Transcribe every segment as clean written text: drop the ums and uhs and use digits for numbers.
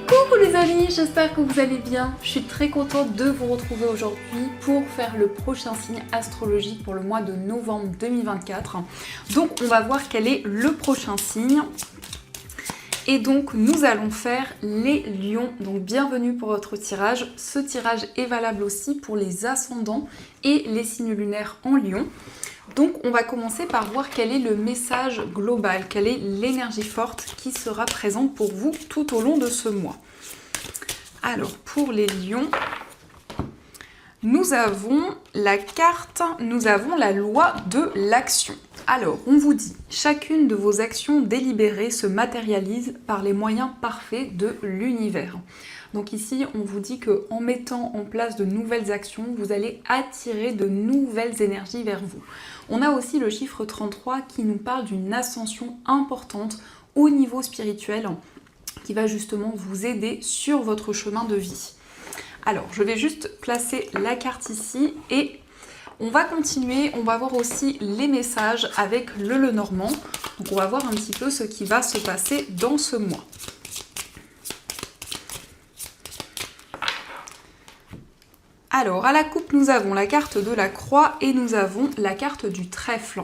Coucou les amis, j'espère que vous allez bien. Je suis très contente de vous retrouver aujourd'hui pour faire le prochain signe astrologique pour le mois de novembre 2024. Donc on va voir quel est le prochain signe. Et donc nous allons faire les lions. Donc bienvenue pour votre tirage. Ce tirage est valable aussi pour les ascendants et les signes lunaires en lion. Donc on va commencer par voir quel est le message global, quelle est l'énergie forte qui sera présente pour vous tout au long de ce mois. Alors pour les lions, nous avons la carte, nous avons la loi de l'action. Alors on vous dit, chacune de vos actions délibérées se matérialise par les moyens parfaits de l'univers. Donc ici, on vous dit qu'en mettant en place de nouvelles actions, vous allez attirer de nouvelles énergies vers vous. On a aussi le chiffre 33 qui nous parle d'une ascension importante au niveau spirituel qui va justement vous aider sur votre chemin de vie. Alors, je vais juste placer la carte ici et on va continuer. On va voir aussi les messages avec le Lenormand. Donc, on va voir un petit peu ce qui va se passer dans ce mois. Alors, à la coupe, nous avons la carte de la croix et nous avons la carte du trèfle.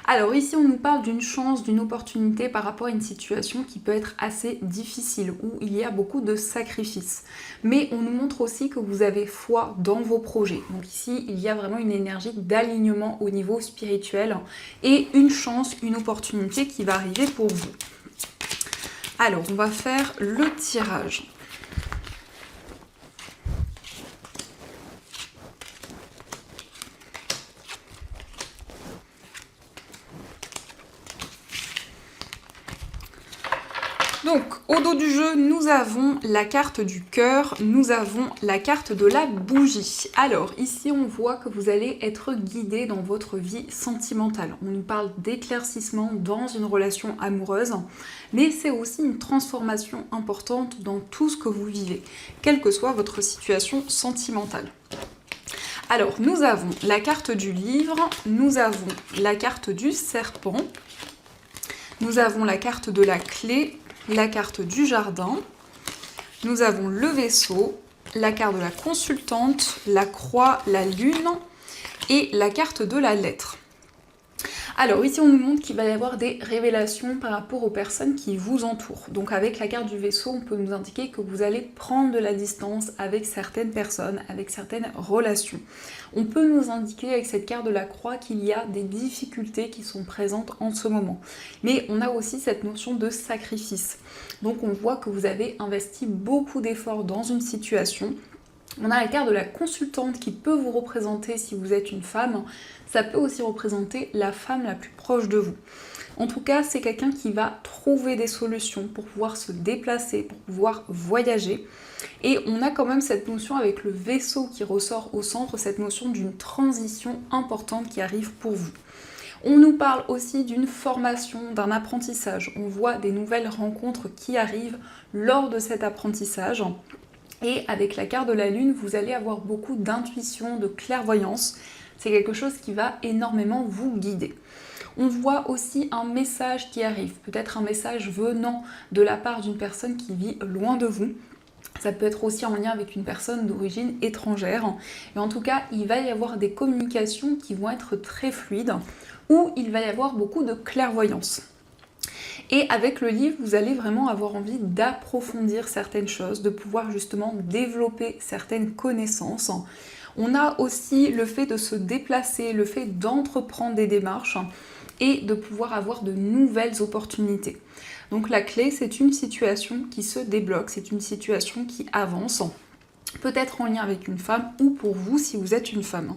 Alors ici, on nous parle d'une chance, d'une opportunité par rapport à une situation qui peut être assez difficile, où il y a beaucoup de sacrifices. Mais on nous montre aussi que vous avez foi dans vos projets. Donc ici, il y a vraiment une énergie d'alignement au niveau spirituel et une chance, une opportunité qui va arriver pour vous. Alors, on va faire le tirage. Donc, au dos du jeu, nous avons la carte du cœur, nous avons la carte de la bougie. Alors, ici, on voit que vous allez être guidé dans votre vie sentimentale. On nous parle d'éclaircissement dans une relation amoureuse, mais c'est aussi une transformation importante dans tout ce que vous vivez, quelle que soit votre situation sentimentale. Alors, nous avons la carte du livre, nous avons la carte du serpent, nous avons la carte de la clé, la carte du jardin, nous avons le vaisseau, la carte de la consultante, la croix, la lune et la carte de la lettre. Alors ici on nous montre qu'il va y avoir des révélations par rapport aux personnes qui vous entourent. Donc avec la carte du vaisseau, on peut nous indiquer que vous allez prendre de la distance avec certaines personnes, avec certaines relations. On peut nous indiquer avec cette carte de la croix qu'il y a des difficultés qui sont présentes en ce moment. Mais on a aussi cette notion de sacrifice. Donc on voit que vous avez investi beaucoup d'efforts dans une situation. On a la carte de la consultante qui peut vous représenter si vous êtes une femme. Ça peut aussi représenter la femme la plus proche de vous. En tout cas, c'est quelqu'un qui va trouver des solutions pour pouvoir se déplacer, pour pouvoir voyager. Et on a quand même cette notion avec le vaisseau qui ressort au centre, cette notion d'une transition importante qui arrive pour vous. On nous parle aussi d'une formation, d'un apprentissage. On voit des nouvelles rencontres qui arrivent lors de cet apprentissage. Et avec la carte de la lune, vous allez avoir beaucoup d'intuition, de clairvoyance. C'est quelque chose qui va énormément vous guider. On voit aussi un message qui arrive, peut-être un message venant de la part d'une personne qui vit loin de vous. Ça peut être aussi en lien avec une personne d'origine étrangère. Et en tout cas, il va y avoir des communications qui vont être très fluides, où il va y avoir beaucoup de clairvoyance. Et avec le livre, vous allez vraiment avoir envie d'approfondir certaines choses, de pouvoir justement développer certaines connaissances. On a aussi le fait de se déplacer, le fait d'entreprendre des démarches et de pouvoir avoir de nouvelles opportunités. Donc la clé, c'est une situation qui se débloque, c'est une situation qui avance, peut-être en lien avec une femme ou pour vous si vous êtes une femme.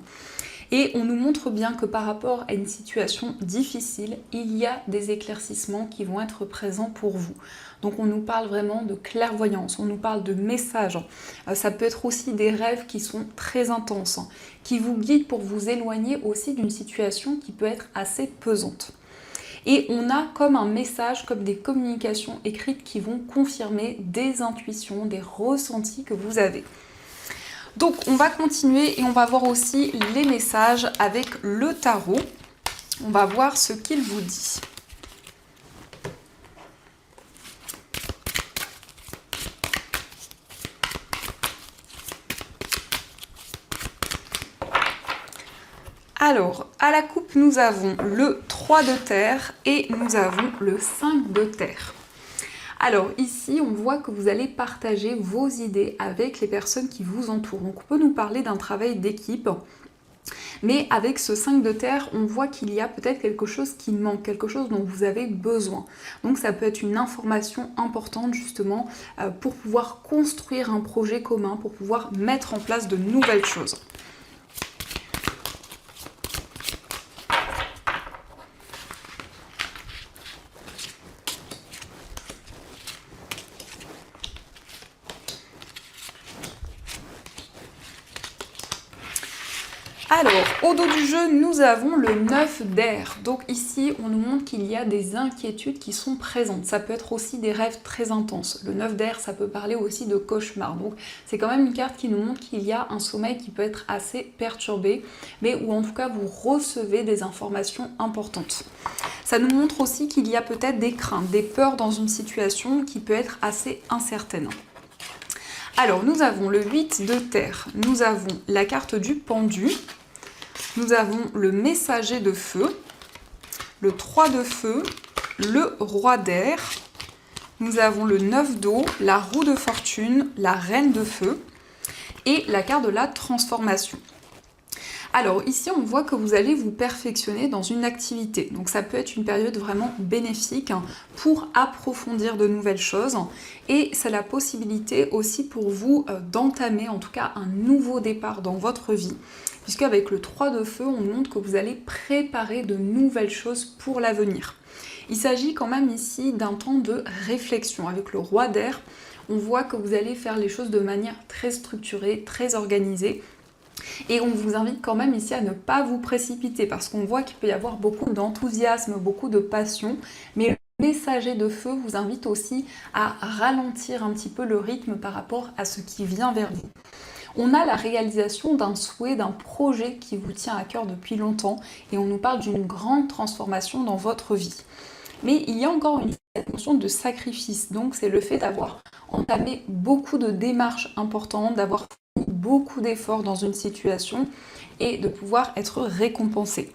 Et on nous montre bien que par rapport à une situation difficile, il y a des éclaircissements qui vont être présents pour vous. Donc on nous parle vraiment de clairvoyance, on nous parle de messages. Ça peut être aussi des rêves qui sont très intenses, qui vous guident pour vous éloigner aussi d'une situation qui peut être assez pesante. Et on a comme un message, comme des communications écrites qui vont confirmer des intuitions, des ressentis que vous avez. Donc on va continuer et on va voir aussi les messages avec le tarot. On va voir ce qu'il vous dit. Alors, à la coupe, nous avons le 3 de terre et nous avons le 5 de terre. Alors ici, on voit que vous allez partager vos idées avec les personnes qui vous entourent. Donc on peut nous parler d'un travail d'équipe, mais avec ce 5 de terre, on voit qu'il y a peut-être quelque chose qui manque, quelque chose dont vous avez besoin. Donc ça peut être une information importante justement pour pouvoir construire un projet commun, pour pouvoir mettre en place de nouvelles choses. Alors, au dos du jeu, nous avons le 9 d'air. Donc ici, on nous montre qu'il y a des inquiétudes qui sont présentes. Ça peut être aussi des rêves très intenses. Le 9 d'air, ça peut parler aussi de cauchemar. Donc c'est quand même une carte qui nous montre qu'il y a un sommeil qui peut être assez perturbé, mais où en tout cas, vous recevez des informations importantes. Ça nous montre aussi qu'il y a peut-être des craintes, des peurs dans une situation qui peut être assez incertaine. Alors, nous avons le 8 de terre, nous avons la carte du pendu, nous avons le messager de feu, le 3 de feu, le roi d'air, nous avons le 9 d'eau, la roue de fortune, la reine de feu et la carte de la transformation. Alors ici, on voit que vous allez vous perfectionner dans une activité. Donc ça peut être une période vraiment bénéfique pour approfondir de nouvelles choses. Et c'est la possibilité aussi pour vous d'entamer en tout cas un nouveau départ dans votre vie. Puisque avec le 3 de feu, on montre que vous allez préparer de nouvelles choses pour l'avenir. Il s'agit quand même ici d'un temps de réflexion. Avec le roi d'air, on voit que vous allez faire les choses de manière très structurée, très organisée. Et on vous invite quand même ici à ne pas vous précipiter parce qu'on voit qu'il peut y avoir beaucoup d'enthousiasme, beaucoup de passion, mais le messager de feu vous invite aussi à ralentir un petit peu le rythme par rapport à ce qui vient vers vous. On a la réalisation d'un souhait, d'un projet qui vous tient à cœur depuis longtemps et on nous parle d'une grande transformation dans votre vie. Mais il y a encore une notion de sacrifice, donc c'est le fait d'avoir entamé beaucoup de démarches importantes, d'avoir fait beaucoup d'efforts dans une situation et de pouvoir être récompensé.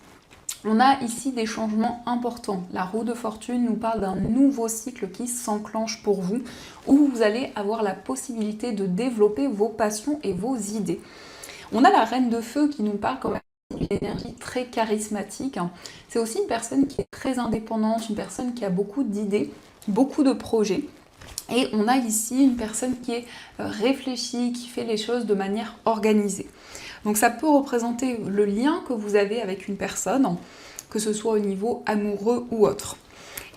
On a ici des changements importants. La roue de fortune nous parle d'un nouveau cycle qui s'enclenche pour vous, où vous allez avoir la possibilité de développer vos passions et vos idées. On a la reine de feu qui nous parle quand même d'une énergie très charismatique. C'est aussi une personne qui est très indépendante, une personne qui a beaucoup d'idées, beaucoup de projets. Et on a ici une personne qui est réfléchie, qui fait les choses de manière organisée. Donc ça peut représenter le lien que vous avez avec une personne, que ce soit au niveau amoureux ou autre.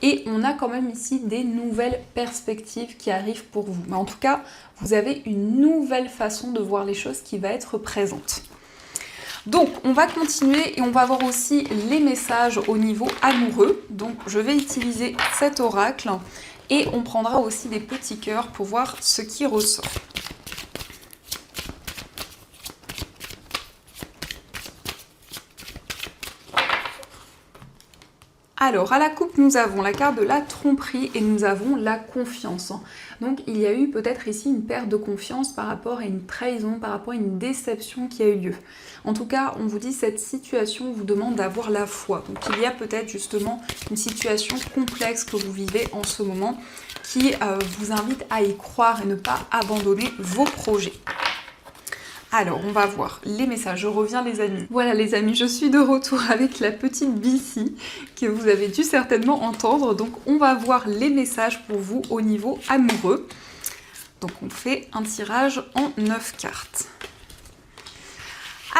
Et on a quand même ici des nouvelles perspectives qui arrivent pour vous. Mais en tout cas, vous avez une nouvelle façon de voir les choses qui va être présente. Donc on va continuer et on va voir aussi les messages au niveau amoureux. Donc je vais utiliser cet oracle et on prendra aussi des petits cœurs pour voir ce qui ressort. Alors, à la coupe, nous avons la carte de la tromperie et nous avons la confiance. Donc, il y a eu peut-être ici une perte de confiance par rapport à une trahison, par rapport à une déception qui a eu lieu. En tout cas, on vous dit que cette situation vous demande d'avoir la foi. Donc, il y a peut-être justement une situation complexe que vous vivez en ce moment qui vous invite à y croire et ne pas abandonner vos projets. Alors, on va voir les messages. Je reviens les amis. Voilà les amis, je suis de retour avec la petite Bici que vous avez dû certainement entendre. Donc, on va voir les messages pour vous au niveau amoureux. Donc, on fait un tirage en 9 cartes.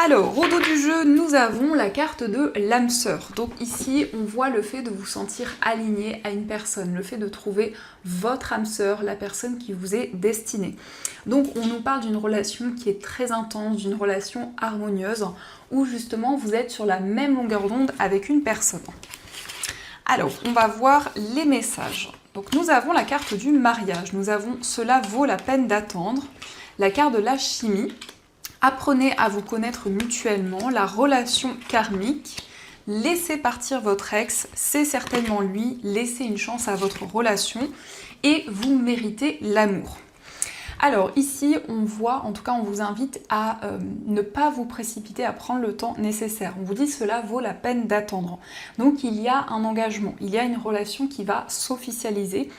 Alors, au dos du jeu, nous avons la carte de l'âme sœur. Donc ici, on voit le fait de vous sentir aligné à une personne, le fait de trouver votre âme sœur, la personne qui vous est destinée. Donc on nous parle d'une relation qui est très intense, d'une relation harmonieuse, où justement vous êtes sur la même longueur d'onde avec une personne. Alors, on va voir les messages. Donc nous avons la carte du mariage, nous avons « Cela vaut la peine d'attendre », la carte de la chimie, apprenez à vous connaître mutuellement, la relation karmique, laissez partir votre ex, c'est certainement lui, laissez une chance à votre relation et vous méritez l'amour. Alors ici, on voit, en tout cas on vous invite à ne pas vous précipiter, à prendre le temps nécessaire. On vous dit cela vaut la peine d'attendre. Donc il y a un engagement, il y a une relation qui va s'officialiser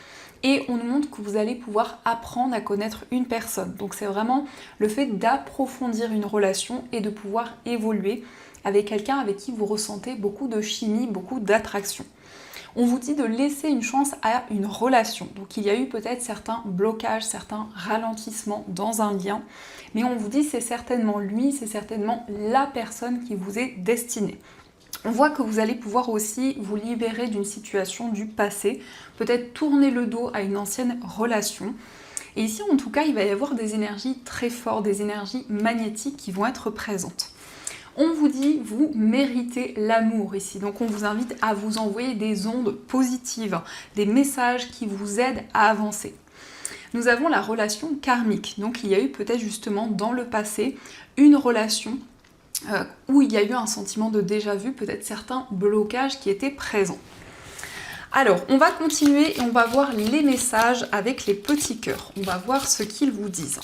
et on nous montre que vous allez pouvoir apprendre à connaître une personne. Donc c'est vraiment le fait d'approfondir une relation et de pouvoir évoluer avec quelqu'un avec qui vous ressentez beaucoup de chimie, beaucoup d'attraction. On vous dit de laisser une chance à une relation. Donc il y a eu peut-être certains blocages, certains ralentissements dans un lien, mais on vous dit c'est certainement lui, c'est certainement la personne qui vous est destinée. On voit que vous allez pouvoir aussi vous libérer d'une situation du passé, peut-être tourner le dos à une ancienne relation. Et ici, en tout cas, il va y avoir des énergies très fortes, des énergies magnétiques qui vont être présentes. On vous dit, vous méritez l'amour ici. Donc on vous invite à vous envoyer des ondes positives, des messages qui vous aident à avancer. Nous avons la relation karmique. Donc il y a eu peut-être justement dans le passé une relation où il y a eu un sentiment de déjà-vu, peut-être certains blocages qui étaient présents. Alors, on va continuer et on va voir les messages avec les petits cœurs. On va voir ce qu'ils vous disent.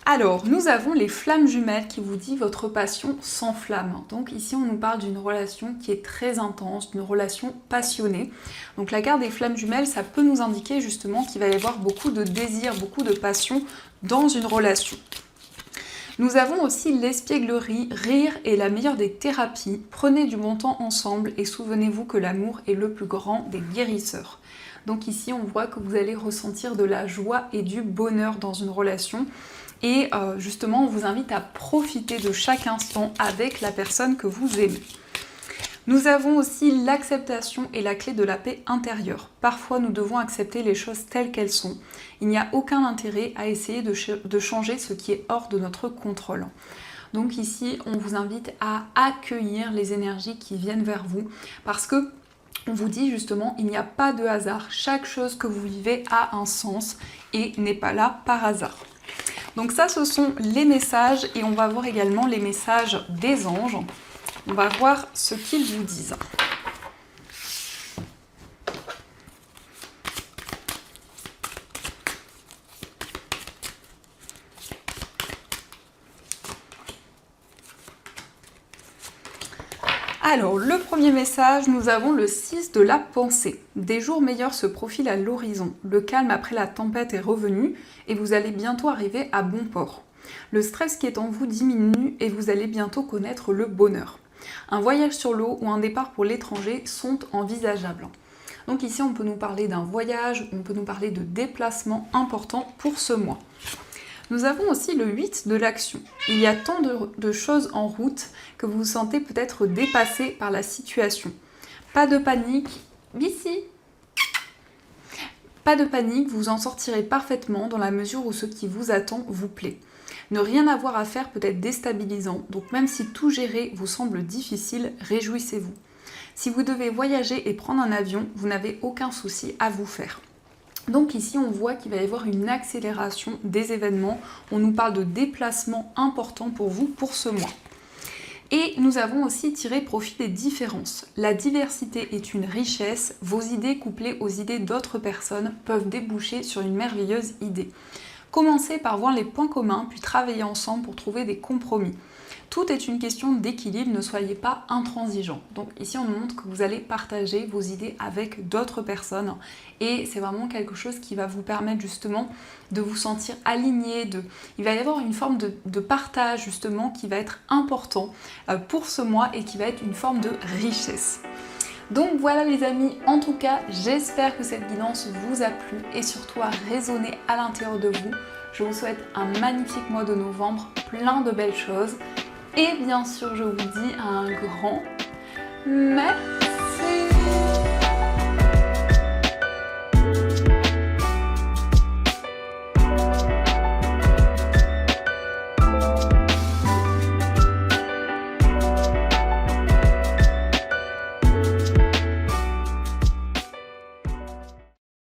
Alors, nous avons les flammes jumelles qui vous dit votre passion s'enflamme. Donc ici, on nous parle d'une relation qui est très intense, d'une relation passionnée. Donc la carte des flammes jumelles, ça peut nous indiquer justement qu'il va y avoir beaucoup de désir, beaucoup de passion dans une relation. Nous avons aussi l'espièglerie, rire est la meilleure des thérapies. Prenez du bon temps ensemble et souvenez-vous que l'amour est le plus grand des guérisseurs. Donc ici, on voit que vous allez ressentir de la joie et du bonheur dans une relation. Et justement, on vous invite à profiter de chaque instant avec la personne que vous aimez. Nous avons aussi l'acceptation et la clé de la paix intérieure. Parfois, nous devons accepter les choses telles qu'elles sont. Il n'y a aucun intérêt à essayer de changer ce qui est hors de notre contrôle. Donc ici, on vous invite à accueillir les énergies qui viennent vers vous parce que on vous dit justement, il n'y a pas de hasard. Chaque chose que vous vivez a un sens et n'est pas là par hasard. Donc ça, ce sont les messages et on va voir également les messages des anges. On va voir ce qu'ils vous disent. Alors, le premier message, nous avons le 6 de la pensée. Des jours meilleurs se profilent à l'horizon. Le calme après la tempête est revenu et vous allez bientôt arriver à bon port. Le stress qui est en vous diminue et vous allez bientôt connaître le bonheur. Un voyage sur l'eau ou un départ pour l'étranger sont envisageables. Donc ici, on peut nous parler d'un voyage, on peut nous parler de déplacements importants pour ce mois. Nous avons aussi le 8 de l'action. Il y a tant de choses en route que vous vous sentez peut-être dépassé par la situation. Pas de panique, ici. Pas de panique, vous en sortirez parfaitement dans la mesure où ce qui vous attend vous plaît. Ne rien avoir à faire peut être déstabilisant, donc même si tout gérer vous semble difficile, réjouissez-vous. Si vous devez voyager et prendre un avion, vous n'avez aucun souci à vous faire. Donc ici, on voit qu'il va y avoir une accélération des événements. On nous parle de déplacements importants pour vous pour ce mois. Et nous avons aussi tiré profit des différences. La diversité est une richesse. Vos idées couplées aux idées d'autres personnes peuvent déboucher sur une merveilleuse idée. Commencez par voir les points communs, puis travailler ensemble pour trouver des compromis. Tout est une question d'équilibre, ne soyez pas intransigeants. Donc ici, on nous montre que vous allez partager vos idées avec d'autres personnes et c'est vraiment quelque chose qui va vous permettre justement de vous sentir aligné. Il va y avoir une forme de partage justement qui va être important pour ce mois et qui va être une forme de richesse. Donc voilà les amis, en tout cas, j'espère que cette guidance vous a plu et surtout a résonné à l'intérieur de vous. Je vous souhaite un magnifique mois de novembre, plein de belles choses. Et bien sûr, je vous dis un grand merci.